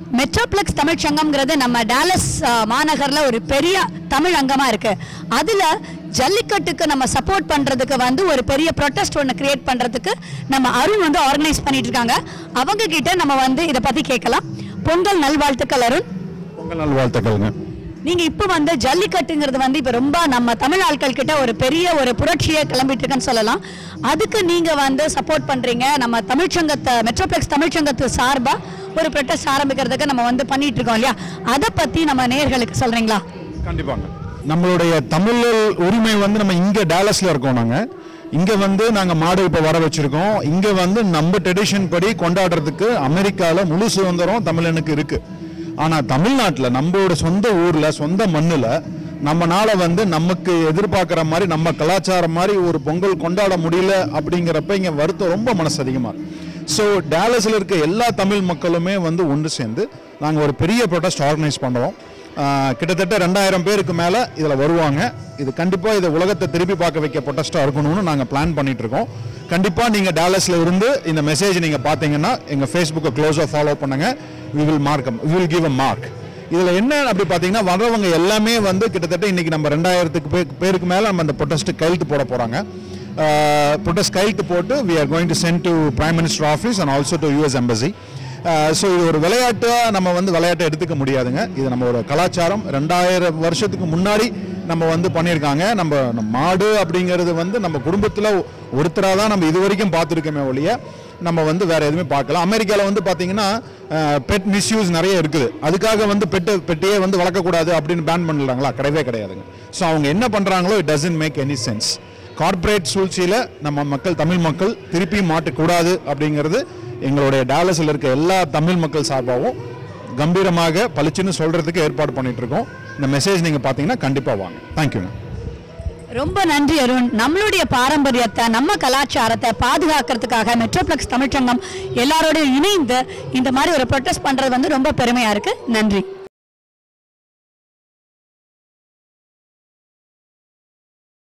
Metroplex Tamil சங்கம்ங்கிறது நம்ம Dallas மாநகர்ல ஒரு பெரிய தமிழ் அங்கமா இருக்கு. அதுல ஜல்லிக்கட்டுக்கு நம்ம சப்போர்ட் பண்றதுக்கு வந்து ஒரு பெரிய ப்ரொடெஸ்ட் ஒன்று கிரியேட் பண்றதுக்கு நம்ம அருண் வந்து ஆர்கனைஸ் பண்ணிட்டு இருக்காங்க. அவங்க கிட்ட நம்ம வந்து இதை பத்தி கேட்கலாம். பொங்கல் நல்வாழ்த்துக்கள் அருண். பொங்கல் நல்வாழ்த்துக்கள்ங்க. நீங்க இப்போ வந்து ஜல்லிக்கட்டுங்கிறது வந்து இப்போ ரொம்ப நம்ம தமிழ் ஆட்கள் கிட்ட ஒரு பெரிய ஒரு புரட்சியை கிளம்பிட்டு இருக்குன்னு சொல்லலாம். அதுக்கு நீங்க வந்து சப்போர்ட் பண்றீங்க. நம்ம தமிழ் சங்கத்தை மெட்ரோப்ளெக்ஸ் தமிழ் சங்கத்து சார்பா ஒரு ப்ரொடெஸ்ட் ஆரம்பிக்கிறதுக்கு நம்ம வந்து பண்ணிட்டு இருக்கோம் இல்லையா? அதை பத்தி நம்ம நேயர்களுக்கு சொல்றீங்களா? கண்டிப்பாங்க. நம்மளுடைய தமிழ் உரிமை வந்து நம்ம இங்க டாலஸ்ல இருக்கோம். நாங்க மாடு இப்ப வர வச்சிருக்கோம். இங்க வந்து நம்ம ட்ரெடிஷன் படி கொண்டாடுறதுக்கு அமெரிக்கால முழு சுதந்திரம் தமிழனுக்கு இருக்கு. ஆனா தமிழ்நாட்டில் நம்மளோட சொந்த ஊர்ல சொந்த மண்ணுல நம்மனால வந்து நமக்கு எதிர்பார்க்குற மாதிரி நம்ம கலாச்சாரம் மாதிரி ஒரு பொங்கல் கொண்டாட முடியல அப்படிங்கிறப்ப இங்க வருத்தம் ரொம்ப மனசு அதிகமா. ஸோ டாலஸில் இருக்க எல்லா தமிழ் மக்களுமே வந்து ஒன்று சேர்ந்து நாங்கள் ஒரு பெரிய ப்ரொடெஸ்ட் ஆர்கனைஸ் பண்ணுறோம். கிட்டத்தட்ட 2000 பேருக்கு மேலே இதில் வருவாங்க. இது கண்டிப்பாக இதை உலகத்தை திருப்பி பார்க்க வைக்க ப்ரொடெஸ்ட்டாக இருக்கணும்னு நாங்கள் பிளான் பண்ணிட்டு இருக்கோம். கண்டிப்பாக நீங்கள் டாலஸில் இருந்து இந்த மெசேஜ் நீங்கள் பார்த்தீங்கன்னா எங்கள் ஃபேஸ்புக்கை க்ளோஸாக ஃபாலோ பண்ணுங்கள். we will give a mark. இதில் என்ன அப்படி பார்த்தீங்கன்னா வர்றவங்க எல்லாமே வந்து கிட்டத்தட்ட இன்றைக்கி நம்ம 2000 பேருக்கு மேலே நம்ம இந்த ப்ரொடெஸ்ட்டு கையெழுத்து போட போகிறாங்க. ப்ரொடெஸ்ட் கையெழுத்து போட்டு we are going to send to Prime Minister office and also to US Embassy. So இது ஒரு விளையாட்டாக நம்ம வந்து விளையாட்டை எடுத்துக்க முடியாதுங்க. இது நம்ம ஒரு கலாச்சாரம். 2000 வருஷத்துக்கு முன்னாடி நம்ம வந்து பண்ணியிருக்காங்க. நம்ம மாடு அப்படிங்கிறது வந்து நம்ம குடும்பத்தில் ஒருத்தராக தான் நம்ம இது வரைக்கும் பார்த்துருக்கோமே ஒழிய நம்ம வந்து வேற எதுவுமே பார்க்கல. அமெரிக்காவில் வந்து பார்த்தீங்கன்னா பெட் மிஸ்யூஸ் நிறைய இருக்குது. அதுக்காக வந்து பெட்டியே வந்து வளர்க்கக்கூடாது அப்படின்னு பேன் பண்ணலாங்களா? கிடையவே கிடையாதுங்க. ஸோ அவங்க என்ன பண்ணுறாங்களோ it doesn't make any sense. Corporate சூழ்ச்சியில் நம்ம மக்கள் தமிழ் மக்கள் திருப்பி மாட்டக்கூடாது அப்படிங்கிறது எங்களுடைய டாலஸில் இருக்க எல்லா தமிழ் மக்கள் சார்பாகவும் கம்பீரமாக பளிச்சுன்னு சொல்றதுக்கு ஏற்பாடு பண்ணிட்டு இருக்கோம். இந்த மெசேஜ் நீங்க பார்த்தீங்கன்னா கண்டிப்பாக வாங்க. தேங்க்யூங்க. ரொம்ப நன்றி அருண். நம்மளுடைய பாரம்பரியத்தை நம்ம கலாச்சாரத்தை பாதுகாக்கிறதுக்காக மெட்ரோப்ளெக்ஸ் தமிழ்ச்சங்கம் எல்லாரோடையும் இணைந்து இந்த மாதிரி ஒரு ப்ரொடெஸ்ட் பண்றது வந்து ரொம்ப பெருமையா இருக்கு. நன்றி.